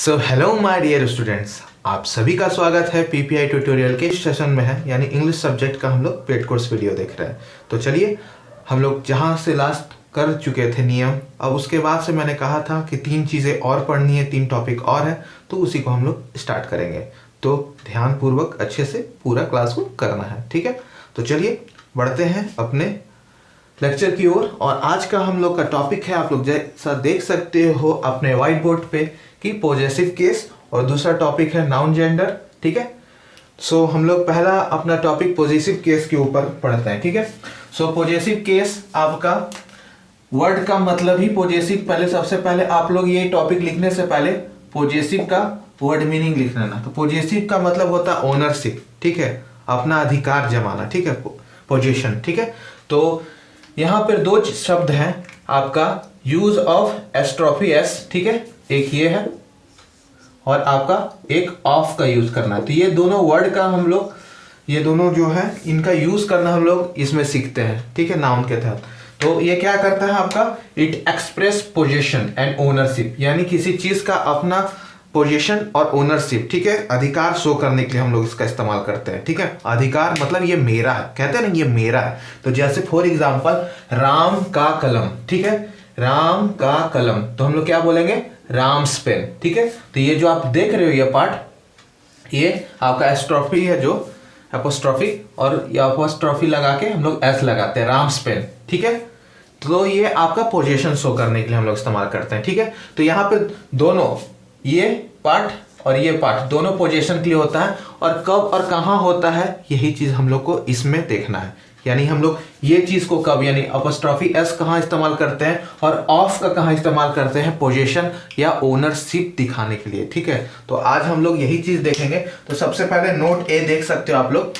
So hello my dear students, आप सभी का स्वागत है पीपीआई ट्यूटोरियल के सेशन में है, यानी इंग्लिश सब्जेक्ट का हम लोग पेड कोर्स वीडियो देख रहे हैं। तो चलिए, हम लोग जहाँ से लास्ट कर चुके थे नियम, अब उसके बाद से मैंने कहा था कि 3 चीज़ें और पढ़नी है, 3 टॉपिक और है, तो उसी को हम लोग स्टार्ट करेंगे। तो ध्यानपूर्वक अच्छे से पूरा क्लास को करना है, ठीक है। तो चलिए बढ़ते हैं अपने लेक्चर की ओर। और आज का हम लोग का टॉपिक है, आप लोग जैसा देख सकते हो अपने व्हाइट बोर्ड पे, कि पॉजेसिव केस, और दूसरा टॉपिक है नाउन जेंडर, ठीक है। सो हम लोग पहला अपना टॉपिक पॉजेसिव केस के ऊपर पढ़ते हैं, ठीक है। सो पॉजेसिव केस, आपका वर्ड का मतलब ही पॉजेसिव। पहले सबसे पहले आप लोग ये टॉपिक लिखने से पहले पॉजेसिव का वर्ड मीनिंग लिख लेना। तो पॉजेसिव का मतलब होता है ओनरशिप, ठीक है, अपना अधिकार जमाना, ठीक है, पोजीशन, ठीक है। तो यहाँ पर 2 शब्द हैं, आपका यूज ऑफ एस्ट्रोफी एस, ठीक है, एक ये है, और आपका एक ऑफ का यूज करना है। तो ये दोनों वर्ड का हम लोग, ये दोनों जो है इनका यूज करना हम लोग इसमें सीखते हैं, ठीक है, नाउन के तहत। तो ये क्या करता है आपका, it express position and ownership, यानी किसी चीज का अपना पोजीशन और ओनरशिप, ठीक है, अधिकार शो करने के लिए हम लोग इसका इस्तेमाल करते हैं, ठीक है। अधिकार मतलब ये मेरा है, कहते हैं ना, ये मेरा है। तो जैसे फॉर एग्जांपल राम का कलम, ठीक है, राम का कलम, तो हम लोग क्या बोलेंगे, राम्स पेन, ठीक है। तो ये जो आप देख रहे हो ये पार्ट, ये आपका एस्ट्रोफी है, जो एपोस्ट्रोफी, और ये एपोस्ट्रोफी लगा के हम लोग एस लगाते हैं, राम्स पेन, ठीक है। तो ये आपका पोजीशन शो करने के लिए हम लोग इस्तेमाल करते हैं, ठीक है। तो यहाँ पे दोनों, ये पार्ट और ये पार्ट, दोनों पोजीशन के लिए होता है, और कब और कहाँ होता है यही चीज हम लोग को इसमें देखना है। यानी हम लोग ये चीज को कब, यानी अपॉस्ट्रोफी एस कहाँ इस्तेमाल करते हैं और ऑफ का कहाँ इस्तेमाल करते हैं, पोजीशन या ओनरशिप दिखाने के लिए, ठीक है। तो आज हम लोग यही चीज देखेंगे। तो सबसे पहले नोट ए देख सकते हो आप लोग,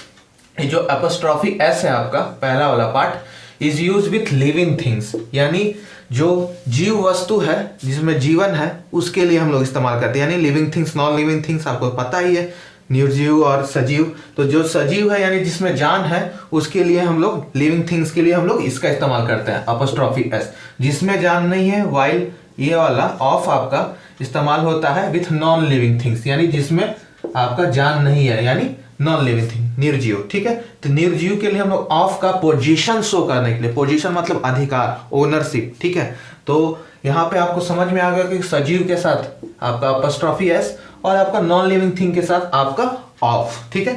ये जो अपॉस्ट्रोफी एस है आपका पहला वाला part, is use with living things, यानी जो जीव वस्तु है, जिसमें जीवन है, उसके लिए हम लोग इस्तेमाल करते हैं। यानी living things, non living things आपको पता ही है, निर्जीव और सजीव। तो जो सजीव है यानी जिसमें जान है, उसके लिए हम लोग, लिविंग थिंग्स के लिए हम लोग इसका इस्तेमाल करते हैं अपॉस्ट्रोफी एस। जिसमें जान नहीं है, वाइल ये वाला ऑफ आपका इस्तेमाल होता है विथ नॉन लिविंग थिंग्स, यानी जिसमें आपका जान नहीं है, यानी नॉन लिविंग थिंग, निर्जीव, ठीक है। तो निर्जीव के लिए हम लोग ऑफ का पोजीशन शो करने के लिए, पोजीशन मतलब अधिकार, ओनरशिप, ठीक है। तो यहाँ पे आपको समझ में आ गया कि सजीव के साथ आपका अपॉस्ट्रोफी एस, और आपका नॉन लिविंग थिंग के साथ आपका ऑफ, ठीक है।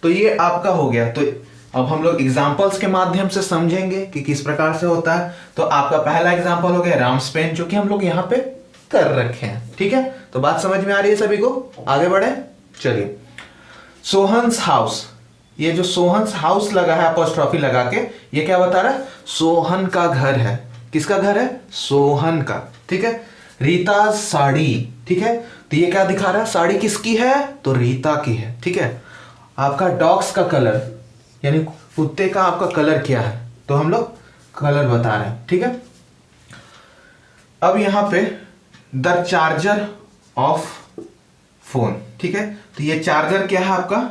तो ये आपका हो गया। तो अब हम लोग एग्जांपल्स के माध्यम से समझेंगे कि किस प्रकार से होता है। तो आपका पहला एग्जांपल हो गया राम्स पेन, जो कि हम लोग यहाँ पे कर रखे हैं, ठीक है। तो बात समझ में आ रही है सभी को, आगे बढ़े, चलिए। सोहन्स हाउस, ये जो सोहन्स हाउस लगा है अपॉस्ट्रोफी लगा के, ये क्या बता रहा है, सोहन का घर है। किसका घर है, सोहन का, ठीक है। रीता साड़ी, ठीक है, तो ये क्या दिखा रहा है, साड़ी किसकी है, तो रीता की है, ठीक है। आपका डॉग्स का कलर, यानी कुत्ते का आपका कलर क्या है, तो हम लोग कलर बता रहे हैं, ठीक है। अब यहां पे द चार्जर ऑफ फोन, ठीक है। तो ये चार्जर क्या है आपका,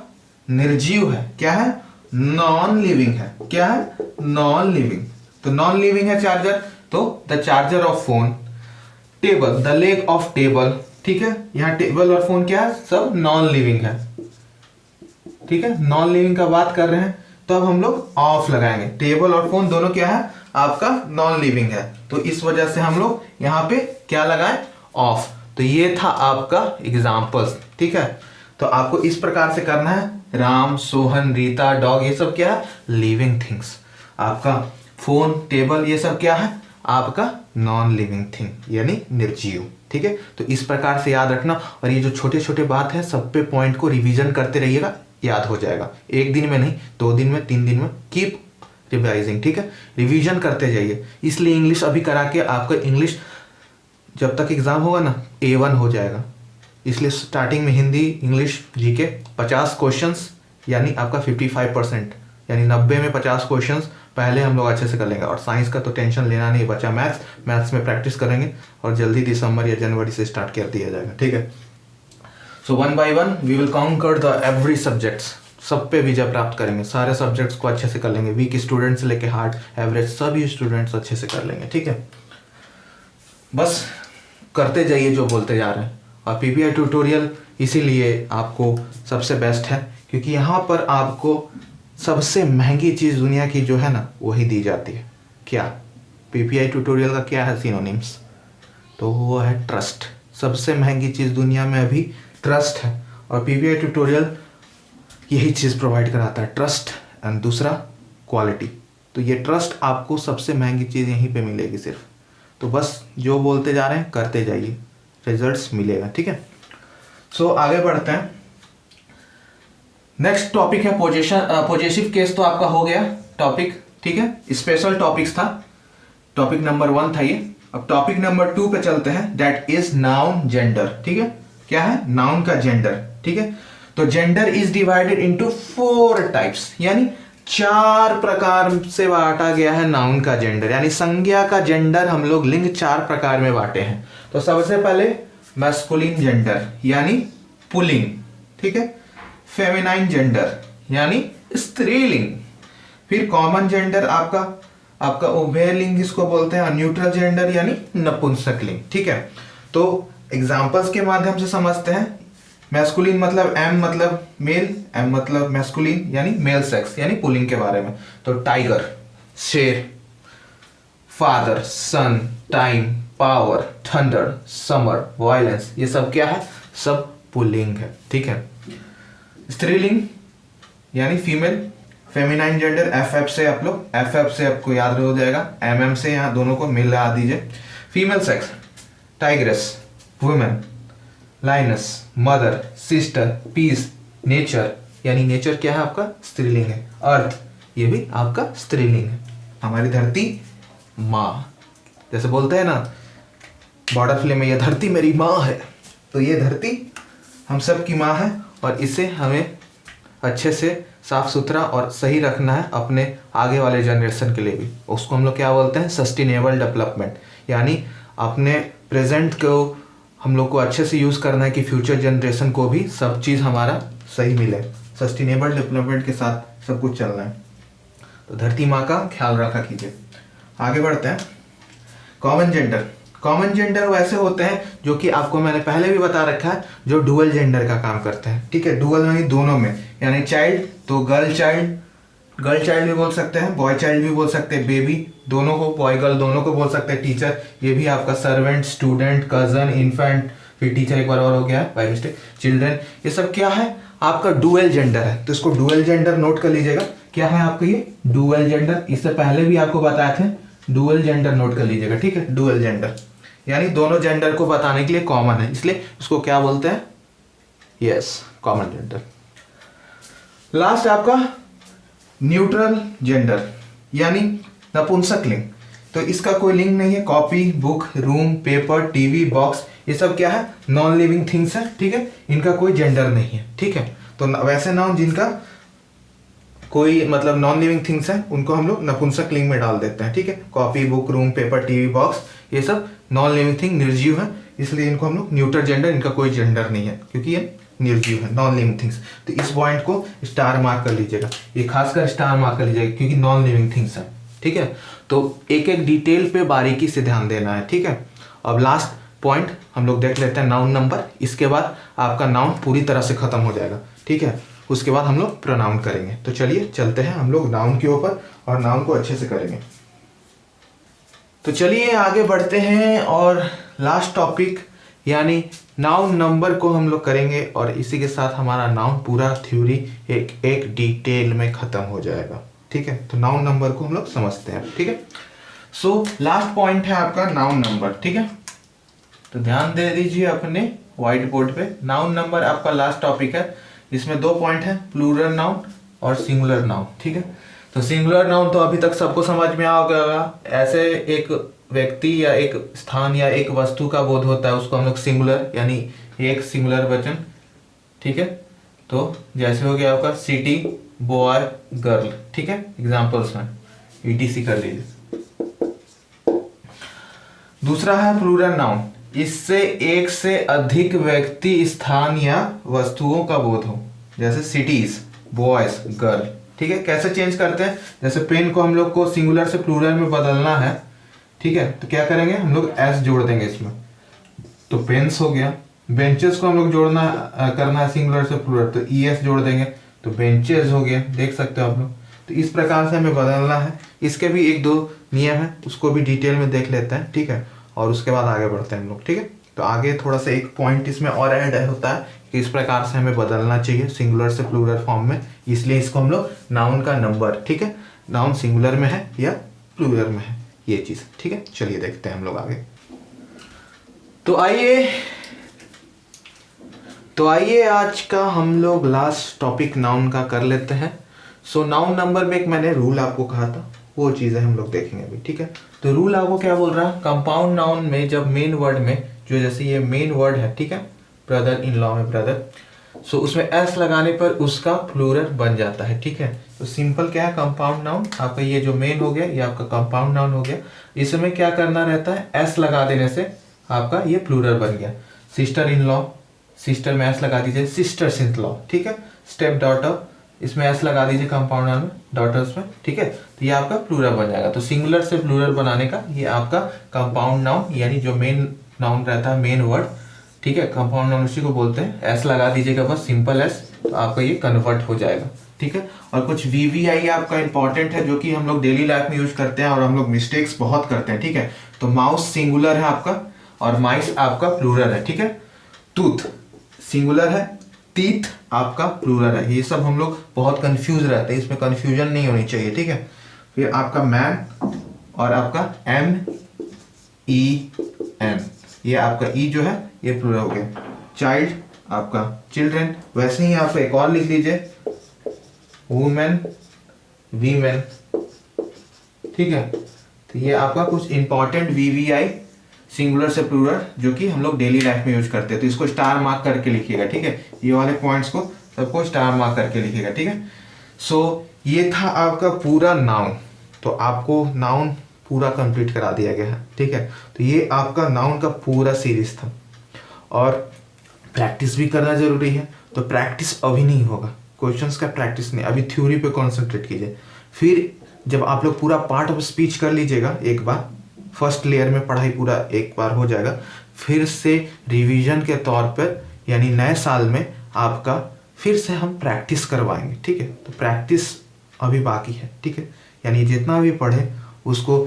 निर्जीव है, क्या है, नॉन लिविंग है, क्या है, नॉन लिविंग। तो नॉन लिविंग है चार्जर, तो the charger of phone. Table, the leg of table, ठीक है। यहां टेबल और फोन क्या है, सब नॉन लिविंग है, ठीक है, नॉन लिविंग का बात कर रहे हैं। तो अब हम लोग ऑफ लगाएंगे, टेबल और फोन दोनों क्या है आपका, नॉन लिविंग है, तो इस वजह से हम लोग यहां पे क्या लगाएं, ऑफ। तो ये था आपका एग्जाम्पल्स, ठीक है। तो आपको इस प्रकार से करना है, राम, सोहन, रीता, डॉग, ये सब क्या है, लिविंग थिंग्स। आपका फोन, टेबल, ये सब क्या है आपका, नॉन लिविंग थिंग, यानी निर्जीव, ठीक है। तो इस प्रकार से याद रखना, और ये जो छोटे छोटे बात है, सब पे पॉइंट को रिवीजन करते रहिएगा, याद हो जाएगा। एक दिन में नहीं, 2 दिन में, 3 दिन में, कीप रिवाइजिंग, ठीक है, रिवीजन करते जाइए। इसलिए इंग्लिश अभी करा के आपका इंग्लिश जब तक एग्जाम होगा ना, A1 हो जाएगा। इसलिए स्टार्टिंग में हिंदी, इंग्लिश, जीके 50 क्वेश्चंस, यानी आपका 55%, यानी 90 में 50 क्वेश्चंस पहले हम लोग अच्छे से कर लेंगे। और साइंस का तो टेंशन लेना नहीं बचा, मैथ्स में प्रैक्टिस करेंगे, और जल्दी दिसंबर या जनवरी से स्टार्ट कर दिया जाएगा, ठीक है। So 1 by 1 we will conquer the every subjects, सब पे विजय प्राप्त करेंगे, सारे सब्जेक्ट्स को अच्छे से कर लेंगे, वीक स्टूडेंट से लेके हार्ड एवरेज सभी स्टूडेंट्स अच्छे से कर लेंगे, ठीक है। बस करते जाइए जो बोलते जा रहे हैं। और पीपीआई ट्यूटोरियल इसीलिए आपको सबसे बेस्ट है, क्योंकि यहाँ पर आपको सबसे महंगी चीज़ दुनिया की जो है ना वही दी जाती है। क्या पीपीआई ट्यूटोरियल का क्या है सिनोनिम्स? तो वो है ट्रस्ट। सबसे महंगी चीज़ दुनिया में अभी ट्रस्ट है, और पीपीआई ट्यूटोरियल यही चीज़ प्रोवाइड कराता है, ट्रस्ट एंड दूसरा क्वालिटी। तो ये ट्रस्ट आपको सबसे महंगी चीज़ यहीं पे मिलेगी सिर्फ। तो बस जो बोलते जा रहे हैं करते जाइए, रिजल्ट्स मिलेगा। ठीक है, सो आगे बढ़ते हैं। नेक्स्ट टॉपिक है पॉजेसिव केस। तो आपका हो गया टॉपिक, ठीक है, स्पेशल टॉपिक्स था। टॉपिक नंबर 1 था ये। अब टॉपिक नंबर 2 पे चलते हैं, दैट इज नाउन जेंडर। ठीक है, क्या है? नाउन का जेंडर। ठीक है, तो gender is divided into 4 types, यानी 4 प्रकार से बांटा गया है नाउन का जेंडर, यानी संज्ञा का जेंडर हम लोग लिंग 4 प्रकार में बांटे हैं। तो सबसे पहले मैस्कुलिन जेंडर यानी पुल्लिंग, ठीक है, फेमिनाइन जेंडर यानी स्त्रीलिंग, फिर कॉमन जेंडर आपका उभयलिंग जिसको बोलते हैं, न्यूट्रल जेंडर यानी नपुंसकलिंग। ठीक है, तो एग्जांपल्स के माध्यम से समझते हैं। मैस्कुलिन मतलब एम मतलब मेल, एम मतलब मैस्कुलिन यानी मेल सेक्स यानी पुलिंग के बारे में। तो टाइगर, शेर, father, son, time, power, thunder, summer, violence, ये सब क्या है? सब पुलिंग है। ठीक है, स्त्रीलिंग यानी फीमेल, फेमिनाइन जेंडर एफ से आप लोग एफ से आपको याद हो जाएगा, एम से यहाँ दोनों को मिला दीजिए। Female sex tigress, women, lioness, mother, sister, niece, nature यानी नेचर क्या है आपका? स्त्रीलिंग है। अर्थ ये भी आपका स्त्रीलिंग है। हमारी धरती माँ, जैसे बोलते हैं ना बॉर्डर फिल्म में, ये धरती मेरी माँ है। तो ये धरती हम सब की माँ है, और इसे हमें अच्छे से साफ सुथरा और सही रखना है अपने आगे वाले जनरेशन के लिए भी। उसको हम लोग क्या बोलते हैं? सस्टेनेबल डेवलपमेंट, यानी अपने प्रेजेंट को हम लोग को अच्छे से यूज़ करना है कि फ्यूचर जनरेशन को भी सब चीज़ हमारा सही मिले। सस्टेनेबल डेवलपमेंट के साथ सब कुछ चलना है। तो धरती माँ का ख्याल रखा कीजिए। आगे बढ़ते हैं। कॉमन जेंडर, कॉमन जेंडर वैसे होते हैं जो कि आपको मैंने पहले भी बता रखा है, जो डुअल जेंडर का काम करते हैं। ठीक है, डुअल यानी दोनों में, यानी चाइल्ड तो गर्ल चाइल्ड भी बोल सकते हैं, बॉय चाइल्ड भी बोल सकते हैं, बेबी दोनों को, बॉय गर्ल दोनों को बोल सकते हैं, टीचर ये भी आपका, सर्वेंट, स्टूडेंट, कजन, इन्फेंट, फिर टीचर एक बार और हो गया बाय मिस्टेक, चिल्ड्रन, ये सब क्या है? आपका डुअल जेंडर है। तो इसको डुअल जेंडर नोट कर लीजिएगा। क्या है आपका ये? Dual gender. इससे पहले भी आपको बताए थे, डुअल जेंडर नोट कर लीजिएगा। ठीक है, डुअल जेंडर यानी दोनों जेंडर को बताने के लिए कॉमन है, इसलिए इसको क्या बोलते हैं? Yes, common gender. लास्ट आपका न्यूट्रल जेंडर यानी नपुंसकलिंग। तो इसका कोई लिंग नहीं है। Copy, book, room, paper, TV, box, ये सब क्या है? नॉन लिविंग थिंग्स है। ठीक है, इनका कोई जेंडर नहीं है। ठीक है, तो वैसे नाउन जिनका कोई मतलब नॉन लिविंग थिंग्स है उनको हम लोग नपुंसकलिंग में डाल देते हैं। ठीक है, copy, book, room, paper, TV, box, ये सब नॉन लिविंग थिंग, निर्जीव है, इसलिए इनको हम लोग न्यूट्रल जेंडर, इनका कोई जेंडर नहीं है क्योंकि ये निर्जीव है, नॉन लिविंग थिंग्स। तो इस पॉइंट को स्टार मार्क कर लीजिएगा, ये खासकर स्टार मार्क कर लीजिएगा क्योंकि नॉन लिविंग थिंग्स है। ठीक है, तो एक एक डिटेल पे बारीकी से ध्यान देना है। ठीक है, अब लास्ट पॉइंट हम लोग देख लेते हैं, नाउन नंबर। इसके बाद आपका नाउन पूरी तरह से खत्म हो जाएगा। ठीक है, उसके बाद हम लोग प्रोनाउन करेंगे। तो चलिए चलते हैं हम लोग नाउन के ऊपर और नाउन को अच्छे से करेंगे। तो चलिए आगे बढ़ते हैं और लास्ट टॉपिक यानी नाउन नंबर को हम लोग करेंगे, और इसी के साथ हमारा नाउन पूरा थ्योरी एक डिटेल में खत्म हो जाएगा। ठीक है, तो नाउन नंबर को हम लोग समझते हैं। ठीक है, सो लास्ट पॉइंट है आपका नाउन नंबर। ठीक है, तो ध्यान दे दीजिए अपने व्हाइट बोर्ड पे। नाउन नंबर आपका लास्ट टॉपिक है। इसमें 2 पॉइंट है, प्लूरल नाउन और सिंगुलर नाउन। ठीक है, तो सिंगुलर नाउन तो अभी तक सबको समझ में आ गया। ऐसे एक व्यक्ति या एक स्थान या एक वस्तु का बोध होता है, उसको हम लोग सिंगुलर यानी एक सिंगुलर वचन। ठीक है, तो जैसे हो गया आपका सिटी, बॉय, गर्ल। ठीक है, एग्जाम्पल्स में ETC कर लीजिए। दूसरा है प्लूरल नाउन, इससे एक से अधिक व्यक्ति, स्थान या वस्तुओं का बोध हो, जैसे सिटीज, बॉयज, गर्ल। ठीक है, कैसे चेंज करते हैं? जैसे पेन को हम लोग को सिंगुलर से प्लूरल में बदलना है। ठीक है, तो क्या करेंगे? हम लोग एस जोड़ देंगे इसमें, तो पेन्स हो गया। बेंचेस को हम लोग जोड़ना करना है सिंगुलर से प्लूरल, तो ES जोड़ देंगे तो बेंचेस हो गया, देख सकते हो आप लोग। तो इस प्रकार से हमें बदलना है। इसके भी एक दो नियम है, उसको भी डिटेल में देख लेते हैं, ठीक है, और उसके बाद आगे बढ़ते हैं हम लोग, ठीक है। तो आगे थोड़ा सा एक पॉइंट इसमें और ऐड होता है कि इस प्रकार से हमें बदलना चाहिए सिंगुलर से प्लूरल फॉर्म में, इसलिए इसको हम लोग नाउन का नंबर, ठीक है, नाउन सिंगुलर में है या प्लूरल में है, ये चीज़, ठीक है। चलिए देखते हैं हम लोग आगे। तो आइए आज का हम लोग लास्ट टॉपिक नाउन का कर लेते हैं। सो नाउन नंबर में एक मैंने रूल आपको कहा था, वो चीज़ें हम लोग देखेंगे अभी, ठीक है। तो रूल आपको क्या बोल रहा है, कंपाउंड नाउन में जब मेन वर्ड में, जो जैसे ये मेन वर्ड है, ठीक है, ब्रदर इन लॉ में ब्रदर, सो उसमें एस लगाने पर उसका प्लूरल बन जाता है, ठीक है। तो सिंपल क्या है, कंपाउंड नाउन आपका ये जो मेन हो गया, ये आपका कंपाउंड नाउन हो गया। इसमें क्या करना रहता है, एस लगा देने से आपका ये प्लूरल बन गया। सिस्टर इन लॉ, सिस्टर में एस लगा दीजिए, सिस्टर्स इन लॉ, ठीक है। स्टेप डॉटर, इसमें एस लगा दीजिए कंपाउंड नाउन में, डॉटर्स में, ठीक है। तो ये आपका प्लूरल बन जाएगा। तो सिंगुलर से प्लूरल बनाने का ये आपका कंपाउंड नाउन, यानी जो मेन नाउन रहता है, मेन वर्ड, ठीक है, कंपाउंड नाउन उसी को बोलते हैं। एस लगा दीजिएगा बस, सिंपल एस, तो आपका ये कन्वर्ट हो जाएगा, ठीक है। और कुछ VVI आपका इंपॉर्टेंट है जो कि हम लोग डेली लाइफ में यूज करते हैं और हम लोग मिस्टेक्स बहुत करते हैं, ठीक है। तो माउस सिंगुलर है आपका और माइस आपका प्लूरल है, ठीक है। टूथ सिंगुलर है, टीथ आपका प्लूरल है। ये सब हम लोग बहुत कंफ्यूज रहते हैं, इसमें कंफ्यूजन नहीं होनी चाहिए, ठीक है। फिर आपका मैन और आपका MEN, ये आपका ई जो है ये प्लूरल हो गया। चाइल्ड आपका चिल्ड्रन, वैसे ही आप एक और लिख लीजिए, वुमेन वीमेन, ठीक है। तो ये आपका कुछ इंपॉर्टेंट VVI सिंगुलर से प्लूरल जो कि हम लोग डेली लाइफ में यूज करते हैं, तो इसको स्टार मार्क करके लिखिएगा, ठीक है। ये वाले पॉइंट्स को सबको स्टार मार्क करके लिखिएगा, ठीक है। सो ये था आपका पूरा नाउन। तो आपको नाउन पूरा कंप्लीट करा दिया गया है, ठीक है। तो ये आपका नाउन का पूरा सीरीज था और प्रैक्टिस भी करना जरूरी है। तो प्रैक्टिस अभी नहीं होगा, क्वेश्चंस का प्रैक्टिस नहीं, अभी थ्योरी पे कॉन्सेंट्रेट कीजिए। फिर जब आप लोग पूरा पार्ट ऑफ स्पीच कर लीजिएगा एक बार, फर्स्ट लेयर में पढ़ाई पूरा एक बार हो जाएगा, फिर से रिवीजन के तौर पर यानी नए साल में आपका फिर से हम प्रैक्टिस करवाएंगे, ठीक है। तो प्रैक्टिस अभी बाकी है, ठीक है। यानी जितना भी पढ़े उसको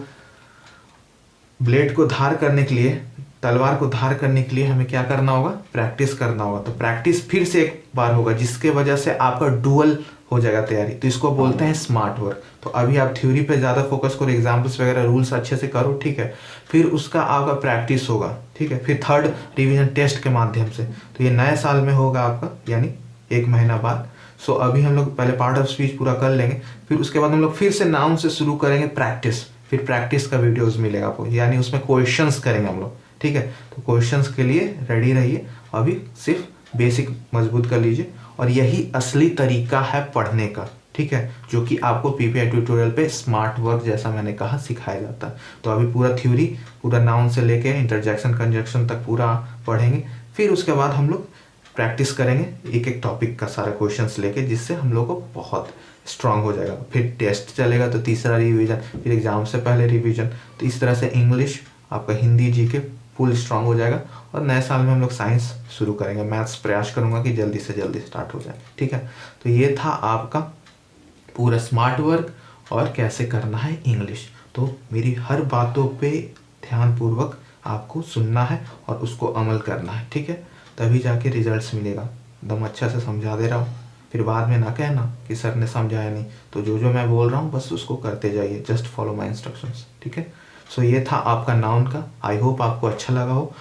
ब्लेड को धार करने के लिए, तलवार को धार करने के लिए हमें क्या करना होगा, प्रैक्टिस करना होगा। तो प्रैक्टिस फिर से एक बार होगा जिसके वजह से आपका डुअल हो जाएगा तैयारी। तो इसको बोलते हैं स्मार्ट वर्क। तो अभी आप थ्योरी पे ज़्यादा फोकस करो, एग्जाम्पल्स वगैरह रूल्स अच्छे से करो, ठीक है। फिर उसका आपका प्रैक्टिस होगा, ठीक है। फिर थर्ड रिवीजन टेस्ट के माध्यम से, तो ये नए साल में होगा आपका, यानी 1 महीना बाद। सो अभी हम लोग पहले पार्ट ऑफ स्पीच पूरा कर लेंगे, फिर उसके बाद हम लोग फिर से नाउन से शुरू करेंगे प्रैक्टिस। फिर प्रैक्टिस का वीडियोस मिलेगा आपको, यानी उसमें क्वेश्चंस करेंगे हम लोग, ठीक है। तो क्वेश्चंस के लिए रेडी रहिए, अभी सिर्फ बेसिक मजबूत कर लीजिए। और यही असली तरीका है पढ़ने का, ठीक है, जो कि आपको PPI ट्यूटोरियल पे स्मार्ट वर्क जैसा मैंने कहा सिखाया जाता है। तो अभी पूरा थ्योरी, पूरा नाउन से लेके इंटरजेक्शन कंजक्शन तक पूरा पढ़ेंगे। फिर उसके बाद हम लोग प्रैक्टिस करेंगे एक एक टॉपिक का सारा क्वेश्चंस लेके, जिससे हम लोग को बहुत स्ट्रांग हो जाएगा। फिर टेस्ट चलेगा तो तीसरा रिवीजन, फिर एग्जाम से पहले रिवीजन। तो इस तरह से इंग्लिश, आपका हिंदी, GK फुल स्ट्रांग हो जाएगा। और नए साल में हम लोग साइंस शुरू करेंगे, मैथ्स प्रयास करूंगा कि जल्दी से जल्दी स्टार्ट हो जाए, ठीक है। तो ये था आपका पूरा स्मार्ट वर्क और कैसे करना है इंग्लिश। तो मेरी हर बातों पे ध्यानपूर्वक आपको सुनना है और उसको अमल करना है, ठीक है। तभी जाके रिजल्ट्स मिलेगा। एकदम अच्छा से समझा दे रहा हूँ, फिर बाद में ना कहना कि सर ने समझाया नहीं। तो जो जो मैं बोल रहा हूँ बस उसको करते जाइए, जस्ट फॉलो माई इंस्ट्रक्शंस, ठीक है। सो ये था आपका नाउन का। आई होप आपको अच्छा लगा हो।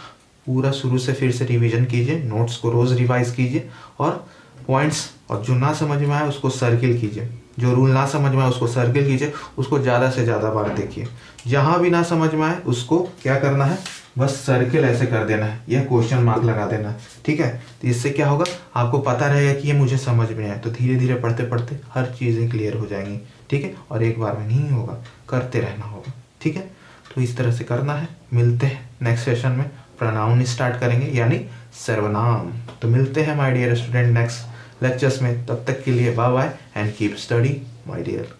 पूरा शुरू से फिर से रिवीजन कीजिए, नोट्स को रोज़ रिवाइज कीजिए और पॉइंट्स, और जो ना समझ में आए उसको सर्किल कीजिए, जो रूल ना समझ में आए उसको सर्किल कीजिए, उसको ज़्यादा से ज़्यादा बार देखिए। जहाँ भी ना समझ में आए उसको क्या करना है, बस सर्किल ऐसे कर देना है या क्वेश्चन मार्क लगा देना है, ठीक है। तो इससे क्या होगा, आपको पता रहेगा कि ये मुझे समझ में आए। तो धीरे धीरे पढ़ते पढ़ते हर चीज़ें क्लियर हो जाएंगी, ठीक है। और एक बार में नहीं होगा, करते रहना होगा, ठीक है। तो इस तरह से करना है। मिलते हैं नेक्स्ट सेशन में, प्रोनाउन स्टार्ट करेंगे यानी सर्वनाम। तो मिलते हैं my dear student next lectures में। तब तक के लिए bye bye and keep study my dear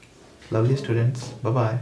lovely students, bye bye.